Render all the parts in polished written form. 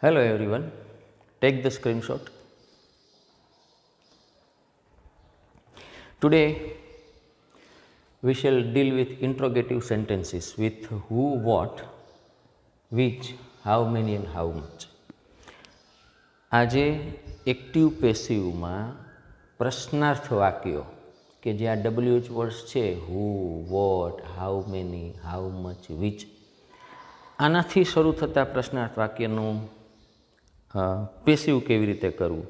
Hello everyone, take the screenshot. Today we shall deal with interrogative sentences with who, what, which, how many and how much. આજે active પેસિવમાં પ્રશ્નાર્થ વાક્યો કે જે આ WH words છે who, what, how many, how much, which, આનાથી શરૂ થતા પ્રશ્નાર્થ વાક્યનું પેસિવ કેવી રીતે કરવું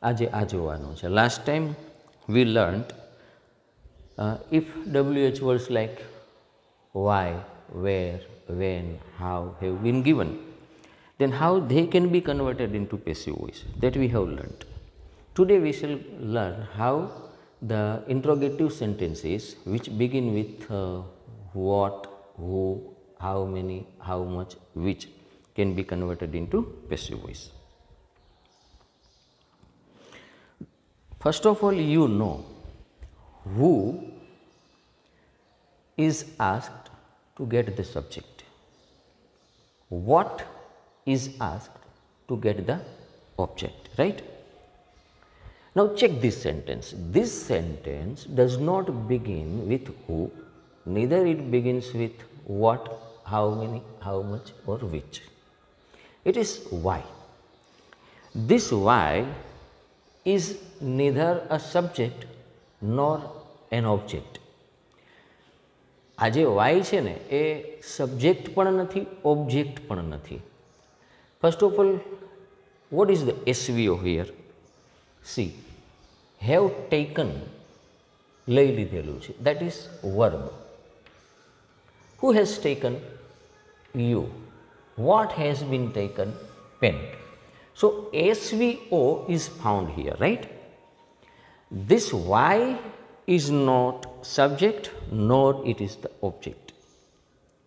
આજે આ જોવાનું છે. Last time V learnt if WH words like why, where, when, how have been given, then how they can be converted into passive voice. That we have learnt. Today we shall learn how the interrogative sentences which begin with what, who, how many, how much, which can be converted into passive voice. First of all, you know who is asked to get the subject. What is asked to get the object, right? Now check this sentence. This sentence does not begin with who, neither it begins with what, how many, how much or which. It is why. This why is neither a subject nor an object. આ જે Y છે ને એ subject પણ નથી, object પણ નથી. First of all, what is the SVO here? See, have taken લઈ લીધેલું છે, that is verb. Who has taken? You. What has been taken? Pen. So SVO is found here, right? This why is not subject nor it is the object.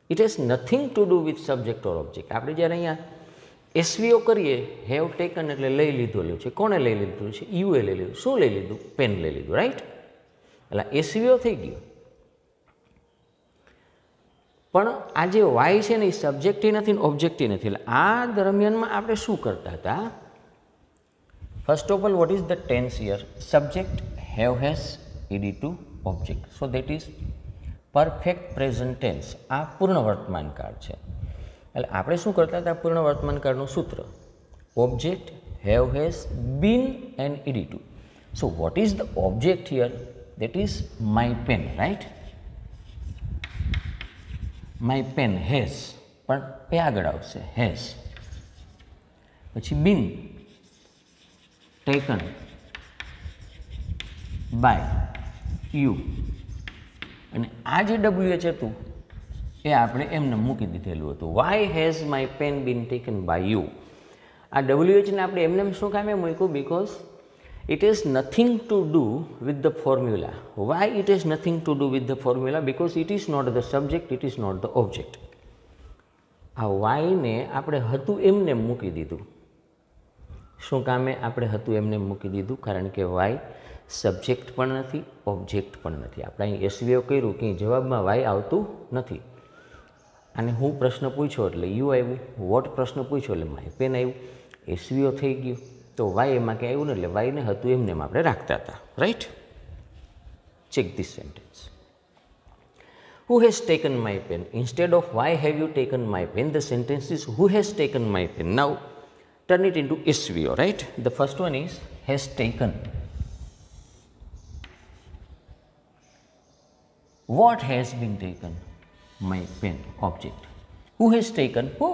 It has nothing to do with subject or object. આપણે જ્યારે અહીંયા એસવીઓ કરીએ, have taken એટલે લઈ લીધેલું છે. કોણે લઈ લીધું છે? યુએ લઈ લીધું. શું લઈ લીધું? પેન લઈ લીધું, રાઈટ? એટલે એસવીઓ થઈ ગયું. પણ આ જે વાય છે ને એ સબ્જેક્ટય નથી ને ઓબ્જેક્ટય નથી. એટલે આ દરમિયાનમાં આપણે શું કરતા હતા? First of all, what is the tense here? Subject, have, has, ed to object. So that is perfect present tense. આ પૂર્ણ વર્તમાન કાળ છે. એટલે આપણે શું કરતા હતા? પૂર્ણ વર્તમાન કાળનું સૂત્ર object, have, has, been and ed to. So what is the object here? That is my pen, right? My pen has, પણ પે આગળ આવશે, has. પછી been taken by you. અને આ જે WH હતું એ આપણે એમને મૂકી દીધેલું હતું. Why has my pen been taken by you. આ WHને આપણે એમને શું કામે મૂક્યું? Because it is nothing to do with the formula. Why it is nothing to do with the formula? Because it is not the subject, it is not the object. આ વાયને આપણે હતું એમને મૂકી દીધું. શું કામે આપણે હતું એમને મૂકી દીધું? કારણ કે વાય સબ્જેક્ટ પણ નથી, ઓબ્જેક્ટ પણ નથી. આપણે અહીં એસવીઓ કર્યું કે જવાબમાં વાય આવતું નથી. અને હું પ્રશ્ન પૂછ્યો એટલે યુ આવ્યું, વોટ પ્રશ્ન પૂછ્યો એટલે માય પેન આવ્યું, એસવીઓ થઈ ગયું. તો વાય એમાં ક્યાં આવ્યું ને, એટલે વાયને હતું એમને આપણે રાખતા હતા, right? Check this sentence. Who has taken my pen? Instead of why have you taken my pen, the sentence is who has taken my pen. Now turn it into SVO, right? The first one is has taken. What has been taken? My pen, object. Who has taken? Who?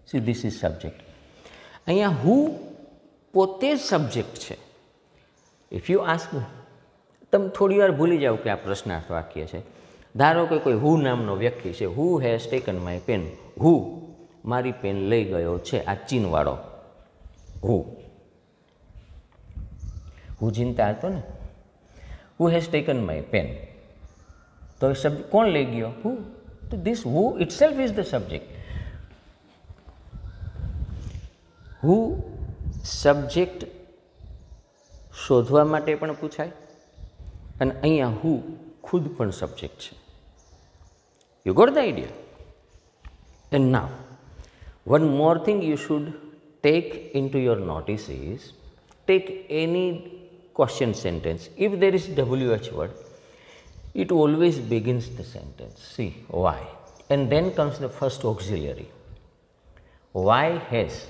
See, this is subject. અહીંયા who પોતે subject છે. If you ask me, તમે થોડી વાર ભૂલી જાઓ કે આ પ્રશ્નાર્થ વાક્ય છે. ધારો કે કોઈ હુ નામનો વ્યક્તિ છે. Who has taken my pen? Who મારી પેન લઈ ગયો છે? આ ચીનવાળો હુ. હુ ચિંતા હતો ને. Who has taken my pen? તો શબ્દ કોણ લઈ ગયો? હુ. તો this who itself is the subject. Who subject શોધવા માટે પણ પૂછાય અને અહીંયા હુ ખુદ પણ સબ્જેક્ટ છે. You got the idea? And now One more thing you should take into your notice is, take any question sentence. If there is WH word, it always begins the sentence. See, why? And then comes the first auxiliary. Why has?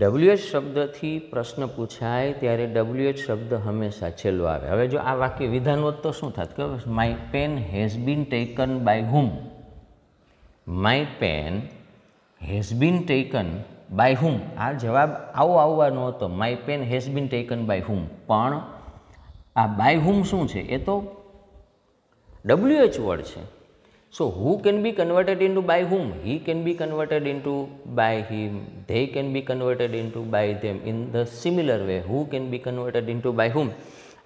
WH શબ્દથી પ્રશ્ન પૂછાય ત્યારે WH શબ્દ હંમેશા છેલ્લો આવે. હવે જો આ વાક્ય વિધાન હોત તો શું થાત? ખબર? My pen has been taken by whom. My pen has been taken by whom. આ જવાબ આવો આવવાનો હતો, my pen has been taken by whom. પણ આ બાય હુમ શું છે? એ તો WH વર્ડ છે. So, who can be converted into by whom? He can be converted into by him. They can be converted into by them. In the similar way, who can be converted into by whom?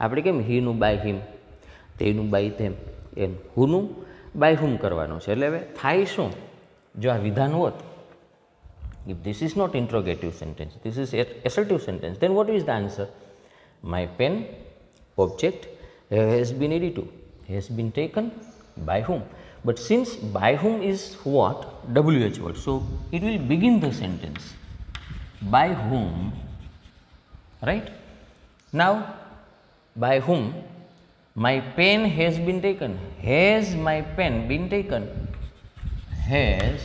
આપણે કેમ he નું by him, they નું by them, M who નું by whom કરવાનું છે. એટલે હવે થાય શું? જો આ વિધાન હોત, if this is not interrogative sentence, this is assertive sentence, then what is the answer? My pen, object, has been added to, has been taken by whom. But since by whom is what? WH word. So, it will begin the sentence. By whom, right? Now, by whom my pen has been taken. Has my pen been taken? Has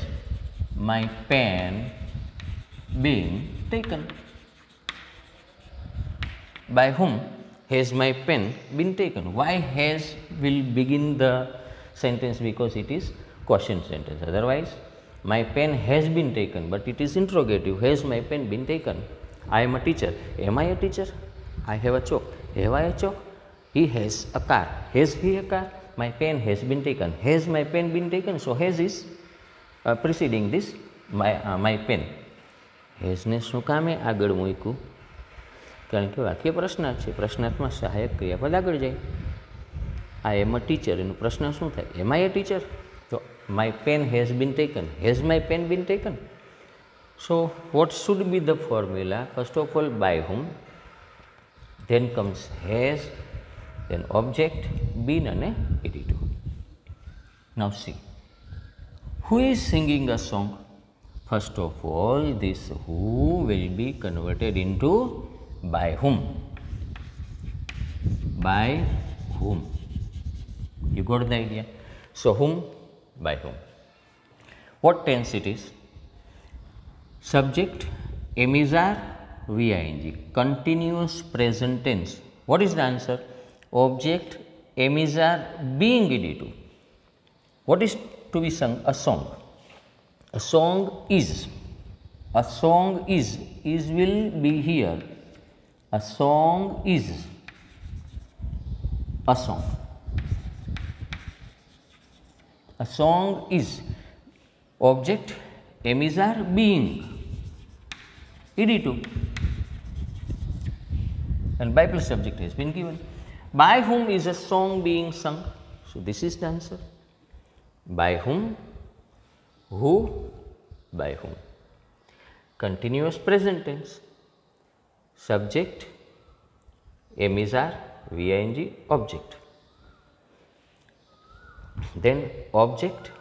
my pen been taken? By whom has my pen been taken? Why has will begin the sentence? Because it is question sentence. Otherwise, my pen has been taken, but it is interrogative. Has my pen been taken? I am a teacher. Am I a teacher? I have a chalk. Have I a chalk? He has a car. Has he a car? My pen has been taken. Has my pen been taken? So, has is preceding this my pen. has ને શું કામે આગળ મૂક્યું? કારણ કે વાક્ય પ્રશ્નાર્થ છે. પ્રશ્નાર્થમાં સહાયક ક્રિયાપદ આગળ જાય. I am a teacher. એનો પ્રશ્ન શું થાય? Am I a teacher? So, my pen has been taken. Has my pen been taken? So, what should be the formula? First of all, by whom, then comes has, then object, been and ed2. Now, see, who is singing a song? First of all, this who will be converted into by whom. By whom. You got the idea? So, whom, by whom. What tense it is? Subject, am is are, VING. Continuous present tense. What is the answer? Object, am is are, being ed2. What is to be sung? A song. A song is. A song is. Is will be here. A song is. A song. A song is. Object, am is are, being ed2. And by plus subject has been given. By whom is a song being sung? So, this is the answer. By whom, who, by whom. Continuous present tense. Subject, am is are, VING, object. Then object,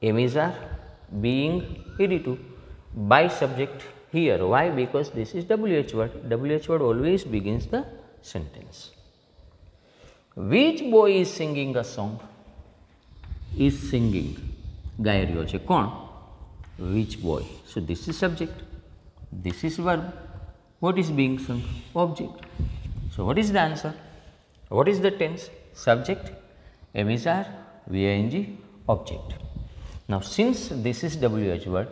am is are, being ed2. By subject here. Why? Because this is WH word. WH word always begins the sentence. Which boy is singing a song? Is singing. ગાઈ રહ્યો છે કોણ? Which boy. So, this is subject. This is verb. What is being sung? Object. So, what is the answer? What is the tense? Subject, am is are, VING, object. Now, since this is WH word,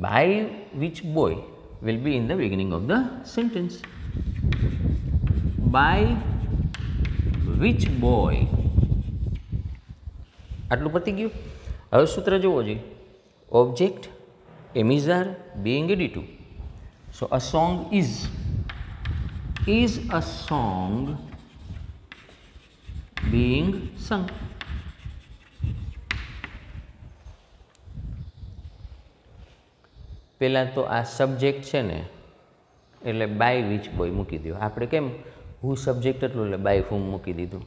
by which boy will be in the beginning of the sentence? By which boy? આટલું પતી ગયું. હવે સૂત્ર જોવો જોઈએ. Object, am is are, being ed2. So, a song is a song being sung. પહેલાં તો આ સબ્જેક્ટ છે ને એટલે બાય વિચ બોય મૂકી દો. આપણે કેમ હુ સબ્જેક્ટ હતું એટલે બાય હુમ મૂકી દીધું.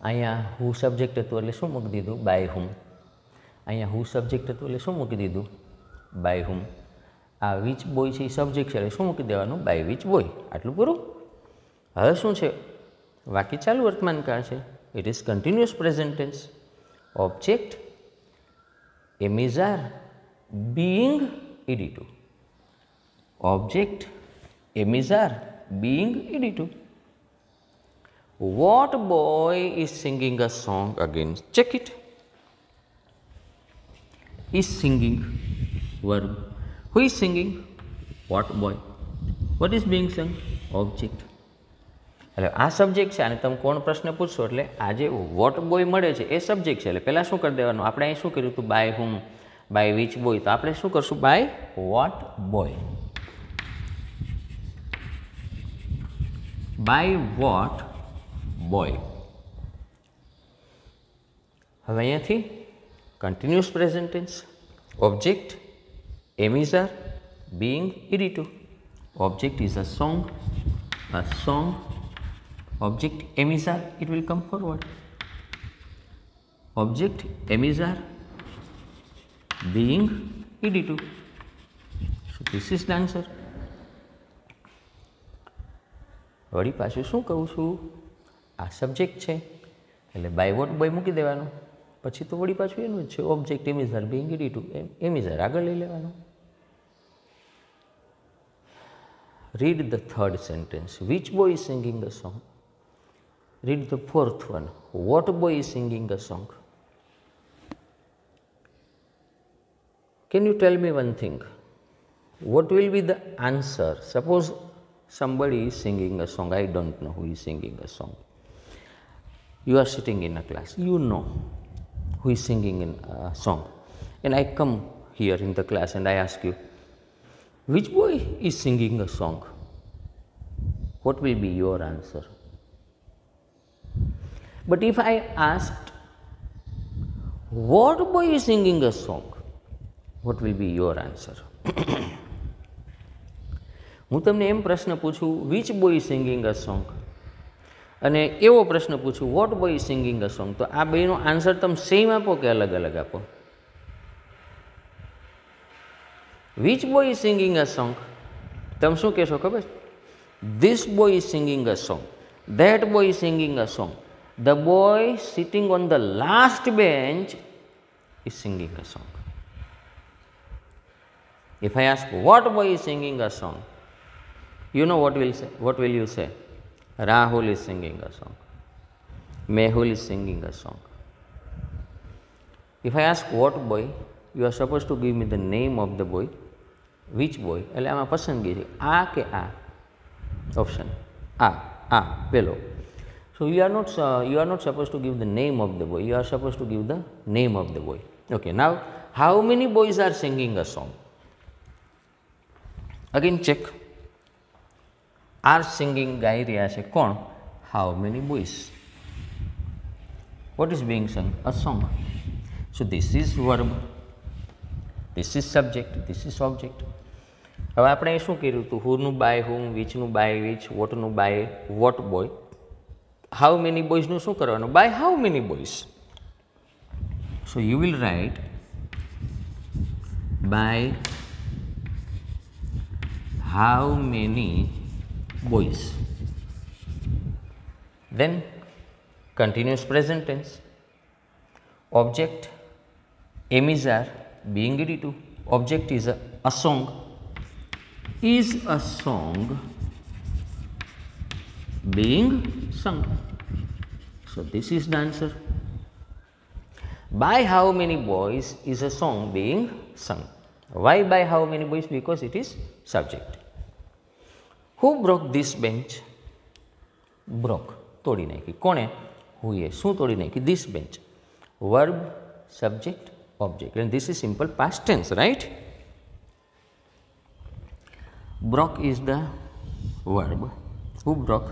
અહીંયા હુ સબ્જેક્ટ હતું એટલે શું મૂકી દીધું? બાય હુમ. અહીંયા હું સબ્જેક્ટ હતું એટલે શું મૂકી દીધું? By whom. આ વિચ બોય છે એ સબ્જેક્ટ છે એટલે શું મૂકી દેવાનું? By which boy. આટલું પૂરું. હવે શું છે? વાક્ય ચાલુ વર્તમાનકાળ છે. It is continuous present tense. Object am is are being ed2. Object M is R being ed2. What boy is singing a song again? Check it. Is singing verb. Who is singing? What boy. What is being sung? Object. એટલે આ subject છે અને તમે કોણ પ્રશ્ન પૂછશો એટલે આ જે વોટ બોય મળે છે એ સબ્જેક્ટ છે એટલે પહેલાં શું કરી દેવાનું? આપણે અહીં શું કર્યું હતું? By whom, by which boy. તો આપણે શું કરશું? By what boy. By what boy. હવે અહીંયાથી continuous present tense. Object am is are being ed2. Object is a song. A song. Object M is R, it will come forward. Object M is R being ed2. So this is the answer. વળી પાછું શું કહું છું? આ subject છે એટલે by what boy મૂકી દેવાનું. પછી તો વળી પાછું એનું જ છે. Object am is are being ed2. Am is are આગળ લઈ લેવાનું. Read the third sentence. Which boy is singing a song? Read the fourth one. What boy is singing a song? Can you tell me one thing? What will be the answer? Suppose somebody is singing a song. I don't know who is singing a song. You are sitting in a class. You know who is singing a song. And I come here in the class and I ask you, which boy is singing a song? What will be your answer? But if I asked, what boy is singing a song? What will be your answer? હું તમને એમ પ્રશ્ન પૂછું, which boy is singing a song? અને એવો પ્રશ્ન પૂછું, what boy is singing a song? તો આ બેનો આન્સર તમે સેમ આપો કે અલગ અલગ આપો? Which boy is singing a song? તમે શું કહેશો ખબર? This boy is singing a song. That boy is singing a song. The boy sitting on the last bench is singing a song. If I ask what boy is singing a song, you know what will say? What will you say? Rahul is singing a song. Mehul is singing a song. If I ask what boy, you are supposed to give me the name of the boy. Which boy? એટલે આમાં પસંદગી છે આ કે આ? Option આ પેલો. So you are not supposed to give the name of the boy. You are supposed to give the name of the boy. Okay. Now, how many boys are singing a song? Again check. Are singing ગાઈ રહ્યા છે કોણ? How many boys? What is being sung? A song. So this is verb. This is subject. This is object. હવે આપણે શું કર્યું હતું? હુનું બાય હુમ, વિચનું બાય વિચ, વોટનું by what boy. How many બોયઝનું શું કરવાનું? By how many boys. So you will write by how many boys. Then continuous present tense. Object M is R being ed2. Object is a song. Is a song being sung? So this is the answer. By how many boys is a song being sung? Why by how many boys? Because it is subject. Who broke this bench? Broke. તોડી નાખી. કોણે? હુએ. શું તોડી નાખી? This bench. Verb, subject, object. And this is simple past tense, right? Broke is the verb. Who broke?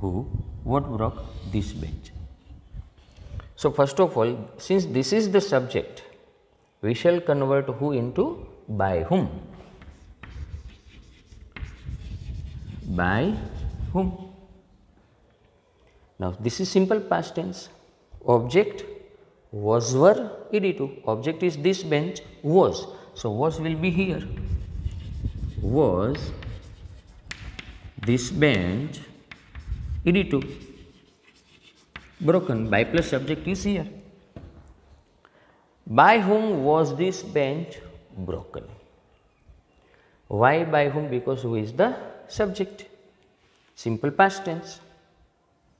Who? What broke? This bench. So first of all, since this is the subject, we shall convert who into by whom. By whom. Now this is simple past tense. Object, was were ed2. Object is this bench was, so was will be here. Was this bench ed2. Broken. By plus subject is here. By whom was this bench broken? Why by whom? Because who is the subject. Simple past tense.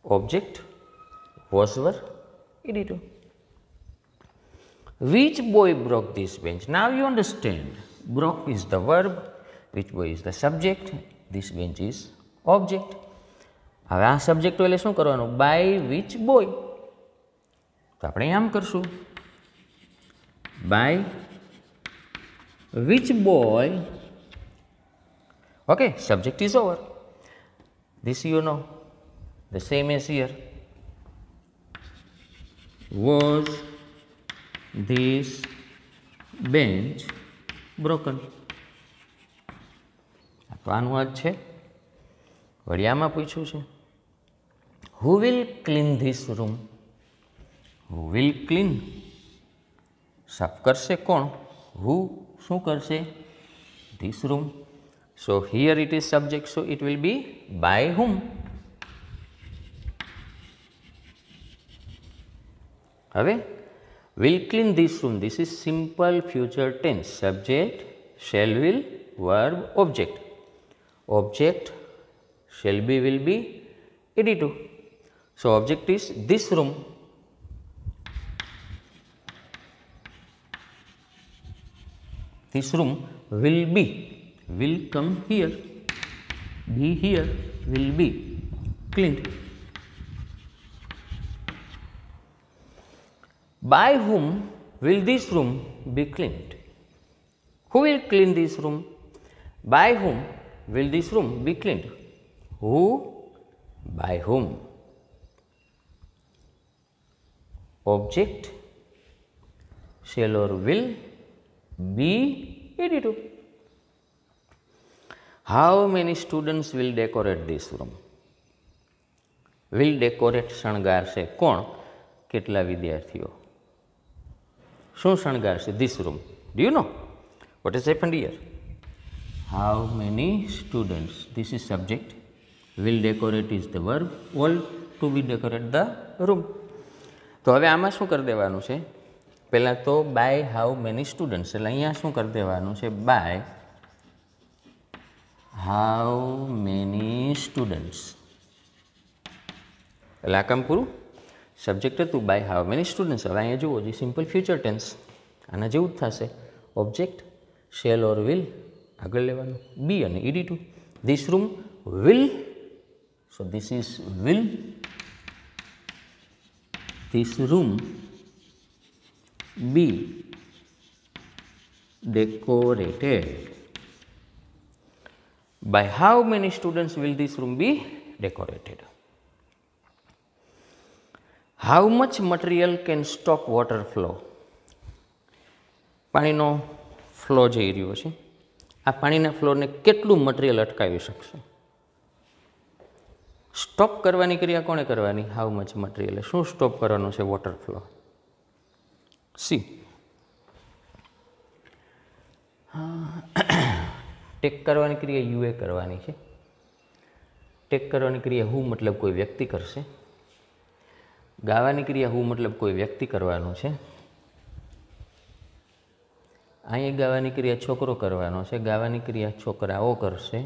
Object was were ed2. Which boy broke this bench? Now you understand. Broke is the verb, which boy is the subject, this bench is object. હવે આ subject એટલે શું કરવાનું? By which boy. તો આપણે આમ કરશું, by which boy. Okay, subject is over. This you know, the same as here. Was this bench broken? તો આનું જ છે. વળી આમાં પૂછ્યું છે, who will clean this room? Who will clean? સાફ કરશે કોણ? Who શું કરશે? This room. So here it is subject, so it will be by whom. હવે will clean this room, this is simple future tense. Subject, shall, will, verb, object. Object, shall be, will be, ed2. So object is this room. This room will be, will come here, be here, will be cleaned. By whom will this room be cleaned? Who will clean this room? By whom will this room be cleaned? Who? By whom? Object, shall or will, be, ed2. How many students will decorate this room? Will decorate શણગારશે કોણ? કેટલા વિદ્યાર્થીઓ? શું શણગારશે? This room. Do you know what has happened here? How many students? This is subject. Will decorate is the verb. All to be decorate the room. તો હવે આમાં શું કરી દેવાનું છે? પહેલાં તો બાય હાઉ મેની સ્ટુડન્ટ્સ, એટલે અહીંયા શું કરી દેવાનું છે? By how many students. એટલે આ કામ પૂરું. સબ્જેક્ટ હતું બાય હાઉ મેની સ્ટુડન્ટ્સ. હવે અહીંયા જુઓ, જે સિમ્પલ ફ્યુચર ટેન્સ આના જેવું જ થશે. ઓબ્જેક્ટ, શેલ ઓર વિલ આગળ લેવાનું, બી અને ed2. This room will, so this is will. This room be decorated. By how many students will this room be decorated? How much material can stop water flow? પાણીનો flow જઈ રહ્યો છે, આ પાણીના ફ્લોને કેટલું મટીરિયલ અટકાવી શકશે? સ્ટોપ કરવાની ક્રિયા કોણે કરવાની? How much material. શું સ્ટોપ કરવાનું છે? Water flow. સી, ટેક કરવાની ક્રિયા યુએ કરવાની છે. ટેક કરવાની ક્રિયા હું મતલબ કોઈ વ્યક્તિ કરશે. ગાવાની ક્રિયા હું મતલબ કોઈ વ્યક્તિ કરવાનું છે. અહીંયા ગાવાની ક્રિયા છોકરો કરવાનો છે, ગાવાની ક્રિયા છોકરાઓ કરશે.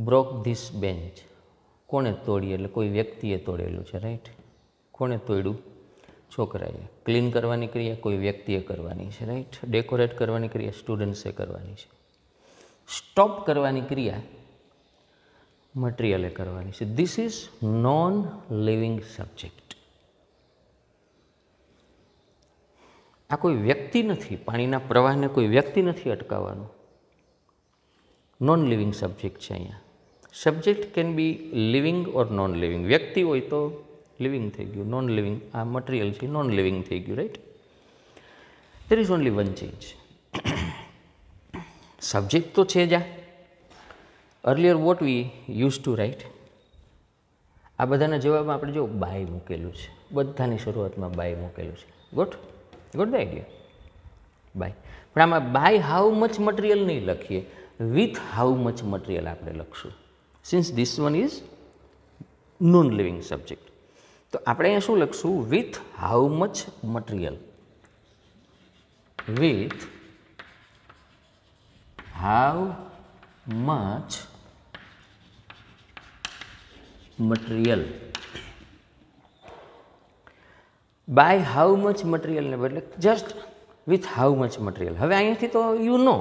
બ્રોક ધીસ બેન્ચ, કોણે તોડી? એટલે કોઈ વ્યક્તિએ તોડેલું છે, રાઈટ. કોણે તોડ્યું? છોકરાએ. ક્લીન કરવાની ક્રિયા કોઈ વ્યક્તિએ કરવાની છે, રાઈટ. ડેકોરેટ કરવાની ક્રિયા સ્ટુડન્ટ્સે કરવાની છે. સ્ટોપ કરવાની ક્રિયા મટીરિયલે કરવાની છે. This is non living subject. આ કોઈ વ્યક્તિ નથી, પાણીના પ્રવાહને કોઈ વ્યક્તિ નથી અટકાવવાનું. નોન લિવિંગ સબ્જેક્ટ છે અહીંયા. Subject can be living or non living. વ્યક્તિ હોય તો લિવિંગ થઈ ગયું, નોન લિવિંગ આ મટીરિયલ છે નોન લિવિંગ થઈ ગયું, right. There is only one change. Subject તો છે જ. આ earlier what we use to write. આ બધાના જવાબમાં આપણે જો બાય મૂકેલું છે, બધાની શરૂઆતમાં બાય મૂકેલું છે. Got the idea? બાય. પણ આમાં બાય હાઉ મચ મટીરિયલ નહીં લખીએ, વિથ હાઉ મચ મટીરિયલ આપણે લખશું, since this one is non living subject. તો આપણે અહીંયા શું લખશું? With how much material. With how much material. By how much મટીરિયલને બદલે just with how much material. હવે અહીંયાથી તો you know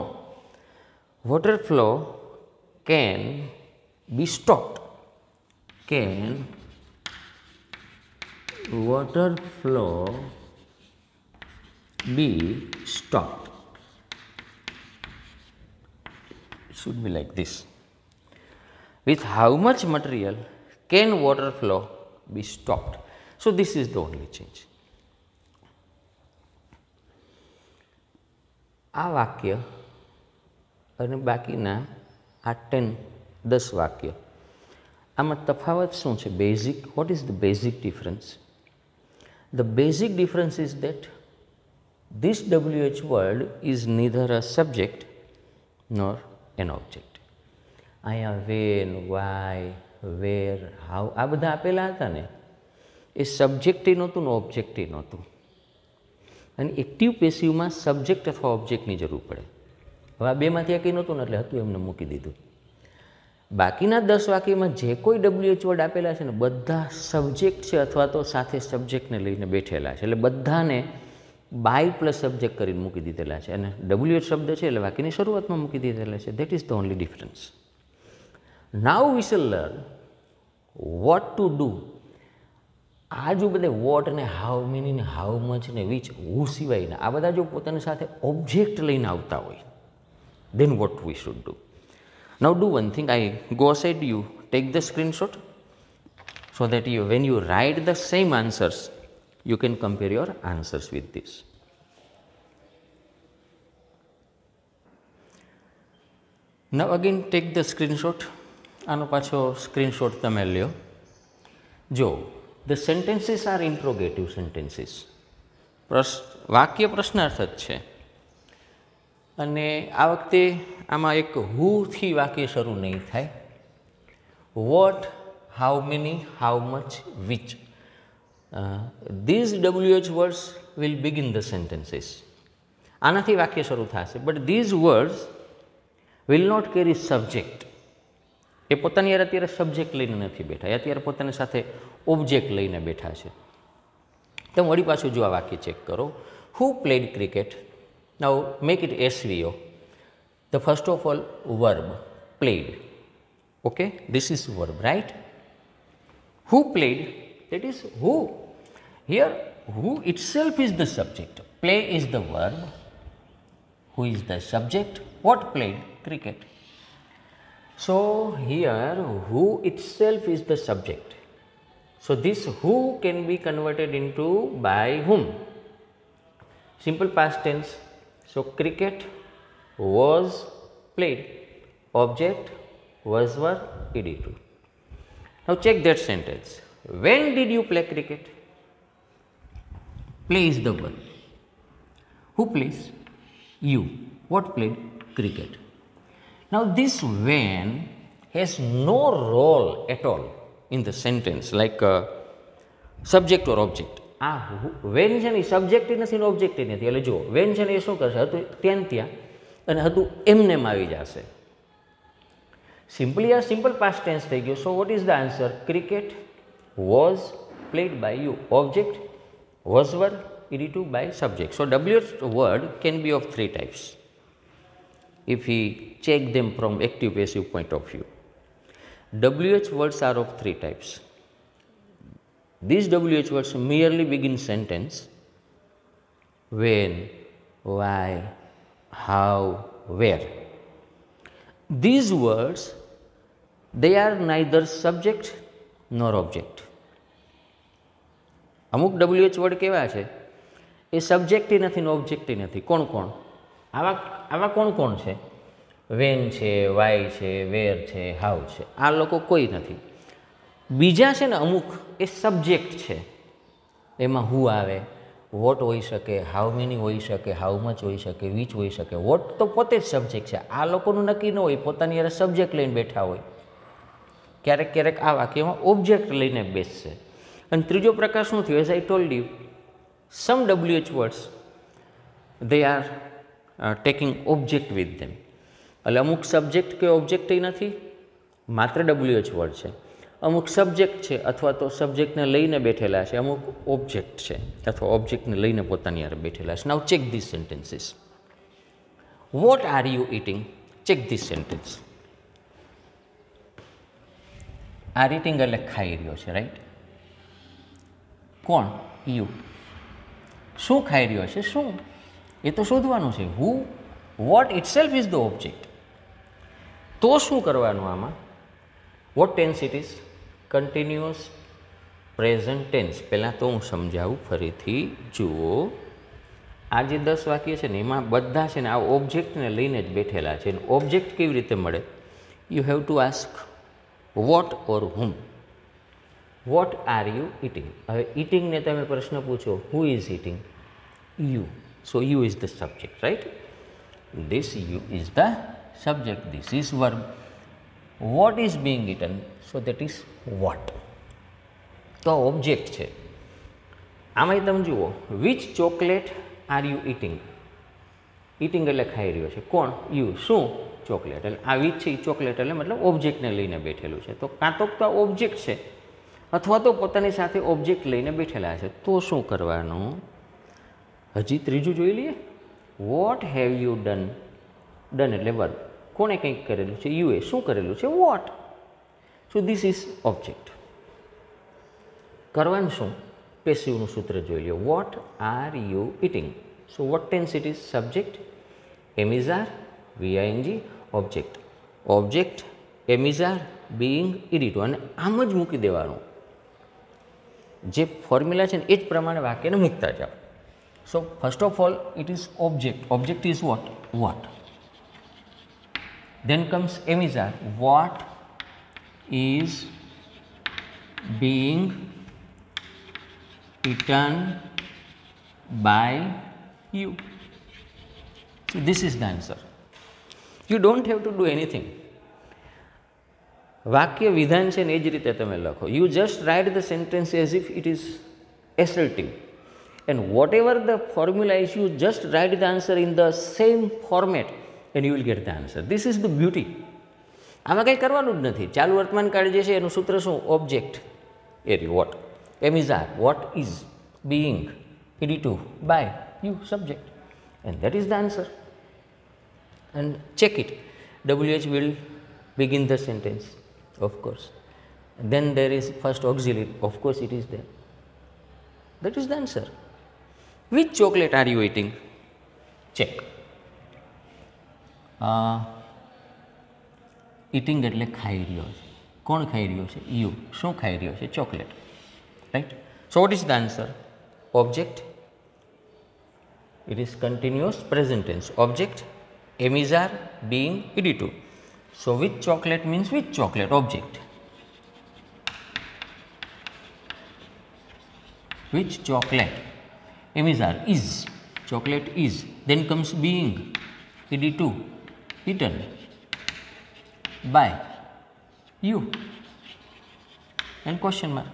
water flow can be stopped. Can water flow be stopped. It should be like this. With how much material can water flow be stopped? So this is the only change. આ વાક્ય અને બાકીના આ 10 વાક્ય, આમાં તફાવત શું છે? Basic. Vote is the basic difference? The basic difference is that this WH word is neither a subject nor an object. અહીંયા when, why, where, how આ બધા આપેલા હતા ને, એ સબ્જેક્ટય નહોતું ને ઓબ્જેક્ટય નહોતું. અને એક્ટિવ પેસિવમાં સબ્જેક્ટ અથવા ઓબ્જેક્ટની જરૂર પડે. હવે આ બેમાંથી આ કંઈ નહોતું ને એટલે હતું એમને મૂકી દીધું. બાકીના 10 વાક્યમાં જે કોઈ WH વર્ડ આપેલા છે ને બધા સબ્જેક્ટ છે અથવા તો સાથે સબ્જેક્ટને લઈને બેઠેલા છે, એટલે બધાને બાય પ્લસ સબ્જેક્ટ કરીને મૂકી દીધેલા છે. અને WH શબ્દ છે એટલે વાક્યની શરૂઆતમાં મૂકી દીધેલા છે. That is the only difference. Now we shall learn vote to do. આ જો બધે વોટ ને હાઉ મેની ને હાઉ મચ ને વિચ, હુ સિવાયના આ બધા જો પોતાની સાથે ઓબ્જેક્ટ લઈને આવતા હોય, then what we should do. Now do one thing, I go aside, you take the screenshot so that you, when you write the same answers, you can compare your answers with this. Now again take the screenshot. આનો પાછો screenshot તમે લ્યો. જો the sentences are interrogative sentences. વાક્ય પ્રશ્નાર્થક છે અને આ વખતે આમાં એક હુથી વાક્ય શરૂ નહીં થાય. What, how many, how much, which. These WH words will begin the sentences. આનાથી વાક્ય શરૂ થશે. But these words will not carry subject. એ પોતાની યાર અત્યારે સબ્જેક્ટ લઈને નથી બેઠા, એ અત્યારે પોતાની સાથે ઓબ્જેક્ટ લઈને બેઠા છે. તમે વળી પાછું જો આ વાક્ય ચેક કરો. Who played cricket? Now make it SVO. The first of all verb, played. Okay, this is verb, right? Who played? That is who. Here who itself is the subject. Play is the verb. Who is the subject? What played? Cricket. So here who itself is the subject. So this who can be converted into by whom. Simple past tense. So cricket was played. Object was were ed2. Now check that sentence. When did you play cricket? Play is the verb. Who plays? You. What played? Cricket. Now this when has no role at all in the sentence, like subject or object. આ van છે ને એ subject નથી ને object નથી. એટલે જો van છે ને એ શું કરશે? હતું ત્યાં અને હતું એમનેમ આવી જશે. સિમ્પલી આ સિમ્પલ પાસ્ટ ટેન્સ થઈ ગયો. So what is the answer? Cricket was played by you. Object was were ed2 by subject. So WH word can be of 3 types if we check them from active passive point of view. WH words are of 3 types. These WH words merely begin sentence. When, why, how, where. These words, they are neither subject nor object. અમુક WH word કેવા છે? એ સબ્જેક્ટય નથી ને ઓબ્જેક્ટય નથી. કોણ કોણ? આવા કોણ કોણ છે? વેન છે, વાય છે, વેર છે, હાઉ છે. આ લોકો કોઈ નથી. બીજા છે ને અમુક એ સબ્જેક્ટ છે, એમાં હુ આવે, વોટ હોઈ શકે, હાઉ મેની હોઈ શકે, હાઉ મચ હોઈ શકે, વિચ હોઈ શકે. વોટ તો પોતે જ સબ્જેક્ટ છે. આ લોકોનું નક્કી ન હોય, પોતાની યારે સબ્જેક્ટ લઈને બેઠા હોય. ક્યારેક ક્યારેક આ વાક્યમાં ઓબ્જેક્ટ લઈને બેસશે. અને ત્રીજો પ્રકાર શું થયો? As I told you, some WH words they are taking object with them. એટલે અમુક સબ્જેક્ટ કે ઓબ્જેક્ટ નથી, માત્ર WH વર્ડ છે. અમુક સબ્જેક્ટ છે અથવા તો સબ્જેક્ટને લઈને બેઠેલા છે, અમુક ઓબ્જેક્ટ છે અથવા ઓબ્જેક્ટને લઈને પોતાની યારે બેઠેલા છે. Now check this sentences. What are you eating? Check this sentence. Are eating એટલે ખાઈ રહ્યો છે, રાઈટ? કોણ? યુ. શું ખાઈ રહ્યો છે? શું? એ તો શોધવાનું છે. Who? What itself is the object. તો શું કરવાનું આમાં? What tense it is? Continuous present tense. પહેલાં તો હું સમજાવું ફરીથી. જુઓ, આ જે 10 વાક્ય છે ને એમાં બધા છે ને આ ઓબ્જેક્ટને લઈને જ બેઠેલા છે. ઓબ્જેક્ટ કેવી રીતે મળે? You have to ask what or whom. What are you eating? હવે ઇટિંગને તમે પ્રશ્ન પૂછો, who is eating? You. So you is the subject, right? This you is the subject. This is verb. What is being eaten? So that is what. તો object છે. આમાં તમે જુઓ, which chocolate are you eating? Eating એટલે ખાઈ રહ્યો છે. કોણ? યુ. શું? ચોકલેટ. એટલે આ which છે એ ચોકલેટ એટલે મતલબ ઓબ્જેક્ટને લઈને બેઠેલું છે. તો કાં તો ઓબ્જેક્ટ છે અથવા તો પોતાની સાથે ઓબ્જેક્ટ લઈને બેઠેલા છે. તો શું કરવાનું? હજી ત્રીજું જોઈ લઈએ. What have you done? Done એટલે વર્બ. કોણે કંઈક કરેલું છે? યુએ. શું કરેલું છે? What. So this is object. કરવાનું શું? પેસિવનું સૂત્ર જોઈ લો. What are you eating? So what tense it is? Subject, am is are, VING, object. Object, am is are, being, ઇડિટો. અને આમ જ મૂકી દેવાનું. જે ફોર્મ્યુલા છે ને એ જ પ્રમાણે વાક્યને મૂકતા જાઓ. So first of all it is object. Object is what? What. Then comes M is R. What is being eaten by you? So this is the answer. You don't have to do anything. વાક્ય વિધાન છે ને એ જ રીતે તમે લખો. You just write the sentence as if it is assertive. And whatever the formula is, you just write the answer in the same format and you will get the answer. This is the beauty. આમાં કંઈ કરવાનું જ નથી. ચાલુ વર્તમાન કાળ જે છે એનું સૂત્ર શું? ઓબ્જેક્ટ, એ what, am is are, what is, being, ઇડિટુ, by, you, subject. And that is the answer. And check it. WH will begin the sentence, of course. And then there is first auxiliary, of course it is there. That is the answer. Which chocolate are you eating? Check. Eating એટલે ખાઈ રહ્યો છે. કોણ ખાઈ રહ્યો છે? You. શું ખાઈ રહ્યો છે? Chocolate, right? So what is the answer? Object, it is continuous present tense. Object, am is are, being, ઇડિટુ. So which chocolate means which chocolate? Object. Which chocolate? M is R, is. Chocolate is. Then comes being, ed2, eaten by you. And question mark.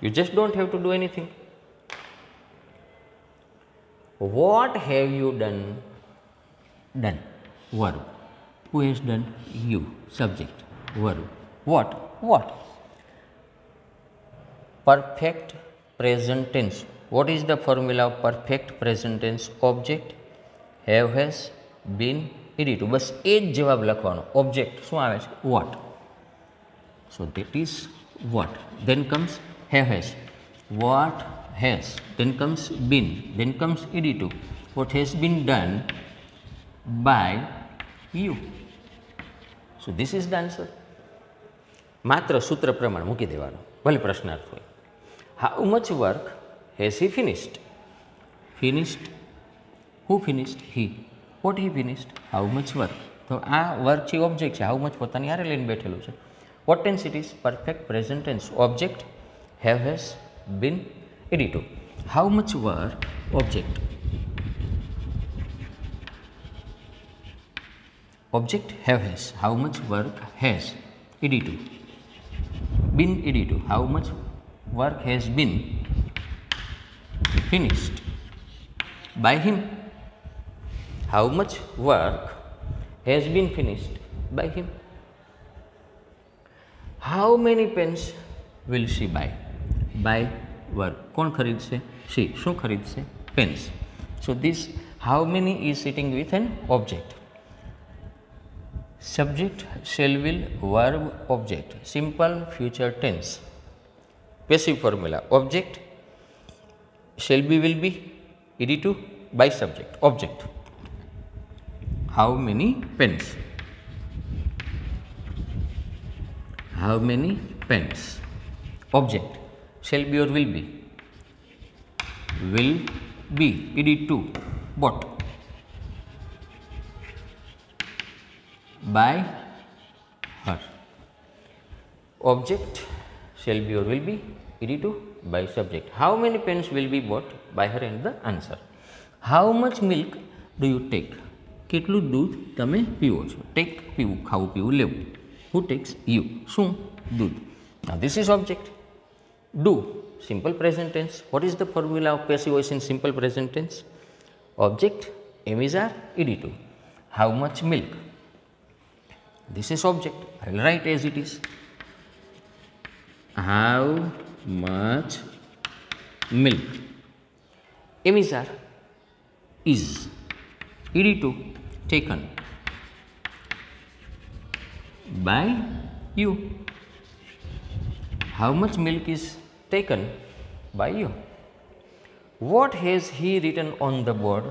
You just don't have to do anything. What have you done? Done. Verb. Who has done? You. Subject. Verb. What? What? Perfect present tense. What is the formula of perfect present tense? Object, have, has, been, ed2. બસ એ જ જવાબ લખવાનો. Object શું આવે છે? What. So that is what. Then comes have, has. What has. Then comes been. Then comes ed2. What has been done by you. So this is the answer. માત્ર સૂત્ર પ્રમાણે મૂકી દેવાનું, ભલે પ્રશ્નાર્થ હોય. How much work has he finished? Finished. Who finished? He. What he finished? How much work. તો આ વર્ક છે ઓબ્જેક્ટ છે. હાઉ મચ પોતાની હારે લઈને બેઠેલું છે. What tense it is? Perfect present tense. Object, have, has, been, ed2. How much work object. Object have has. How much work has ed2 been ed2. How much work has been finished by him. How much work has been finished by him. How many pens will she buy? Buy work. કોણ ખરીદશે? She. શું ખરીદશે? Pens. So this how many is sitting with an object. Subject, shall, will, verb, object. Simple future tense. Passive formula. Object, shall be, will be, ed2 by subject. Object. How many pens? How many pens? Object, shall be or will be? Will be, ed2, what? By her. Object, shall be or will be, ed2 by subject. How many pens will be bought by her? And the answer. How much milk do you take? કેટલું દૂધ તમે પીવો છો? Tech પીવું, ખાવું, પીવું, લેવું. Who takes? You. શું? દૂધ. Now this is object. Do, simple present tense. What is the formula of passive voice in simple present tense? Object, aim is are, ed2. How much milk? This is object. I will write as it is. How much milk? Aim is are, is, ed2, taken by you. How much milk is taken by you? What has he written on the board?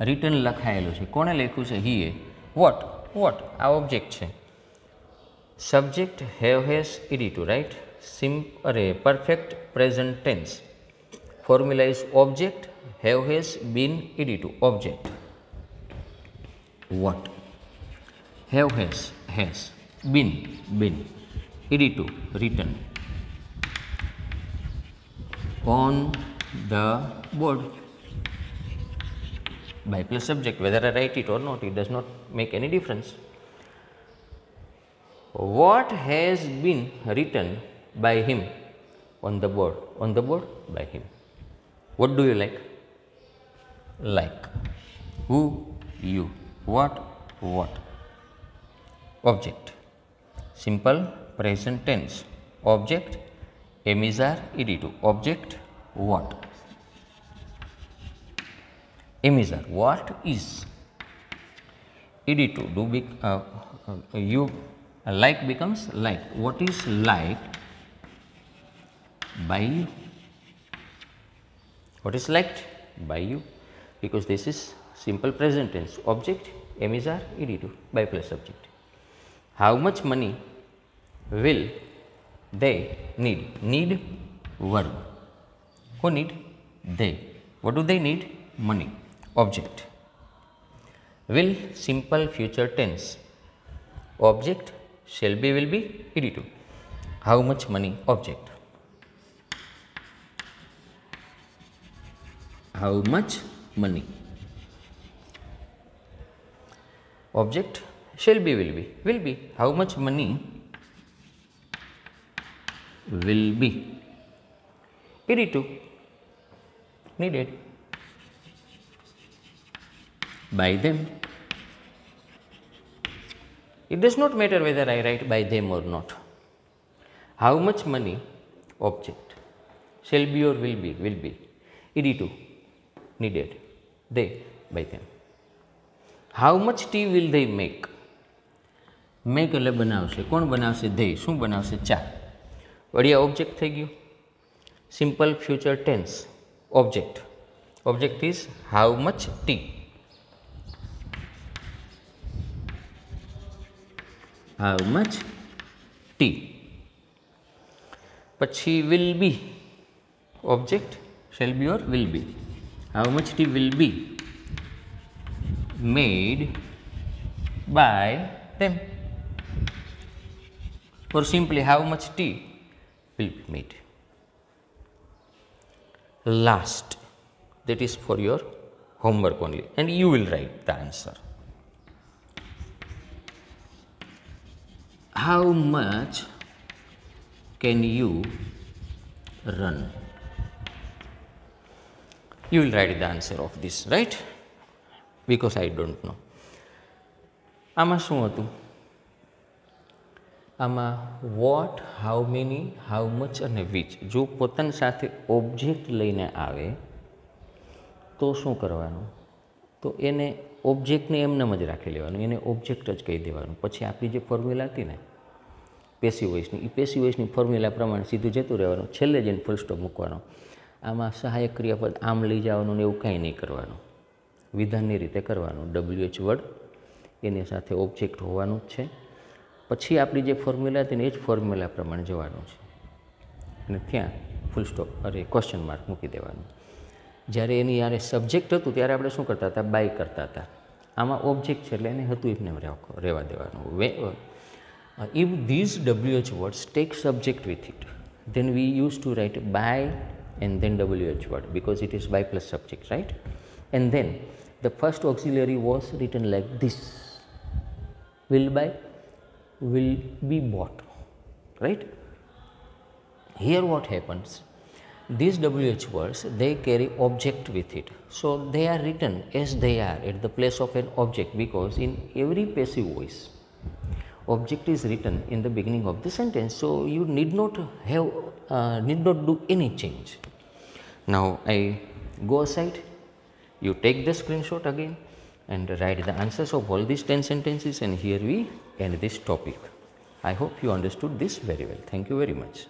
Written લખાયેલું છે. કોણે લખ્યું છે? He. What? What? આ object છે. Subject have has ed2, right? Perfect present tense. Formula is object have has been ed2. Object. What? Have has been ed2 written on the board by plus subject. Whether I write it or not, it does not make any difference. What has been written by him on the board? On the board by him. What do you like? Like. Who? You. What? What? Object. Simple present tense. Object, aim is are, ed2. Object, what? Aim is are, what is? ed2. Do be, you like becomes like. What is liked by you? What is liked by you? Because this is simple present tense. Object, aim is are, ed2 by plus subject. How much money will they need? Need, verb. Who need? They. What do they need? Money. Object. Will, simple future tense. Object, shall be, will be, ed2. How much money? Object. How much money? Object, shall be, will be. Will be. How much money will be? ed2. Needed by them. It does not matter whether I write by them or not. How much money? Object. Shall be or will be? Will be. ed2. Needed. They, by them. How much tea will they make? Make એટલે બનાવશે. કોણ બનાવશે? They. શું બનાવશે? ચા. વળી object થઈ ગયું. Simple future tense. Object. Object is how much tea. How much tea. પછી will be. Object, shall be or will be. How much tea will be made by them? Or simply how much tea will be made. last. That is for your homework only, and you will write the answer. How much can you run? You will write the answer of this, right? Because I don't know. આમાં શું હતું? આમાં what, how many, how much અને which જો પોતાની સાથે object લઈને આવે તો શું કરવાનું? તો એને ઓબ્જેક્ટને એમનેમ જ રાખી લેવાનું, એને ઓબ્જેક્ટ જ કહી દેવાનું. પછી આપણી જે ફોર્મ્યુલા હતી ને પેસિવ વોઇસની, એ પેસિવ વોઇસની ફોર્મ્યુલા પ્રમાણે સીધું જતું રહેવાનું, છેલ્લે જઈને ફૂલ સ્ટોપ મૂકવાનો. આમાં સહાયક ક્રિયાપદ આમ લઈ જવાનું ને એવું કાંઈ નહીં કરવાનું, વિધાનની રીતે કરવાનું. WH વર્ડ એની સાથે ઓબ્જેક્ટ હોવાનું જ છે. પછી આપણી જે ફોર્મ્યુલા હતી ને એ જ ફોર્મ્યુલા પ્રમાણે જવાનું છે અને ત્યાં ફૂલ સ્ટોપ ક્વેશ્ચન માર્ક મૂકી દેવાનું. જ્યારે એની યારે સબ્જેક્ટ હતું ત્યારે આપણે શું કરતા હતા? બાય કરતા હતા. આમાં ઓબ્જેક્ટ છે એટલે એને હતું એમને રહેવા દેવાનું. If these WH words take subject with it, then we used to write by and then WH word because it is by plus subject, right? And then the first auxiliary was written like this: will buy, will be bought, right? Here what happens? These WH words, they carry object with it, so they are written as they are at the place of an object, because in every passive voice object is written in the beginning of the sentence, so you need not do any change. Now I go aside, you take the screenshot again and write the answers of all these 10 sentences, and here we end this topic. I hope you understood this very well. Thank you very much.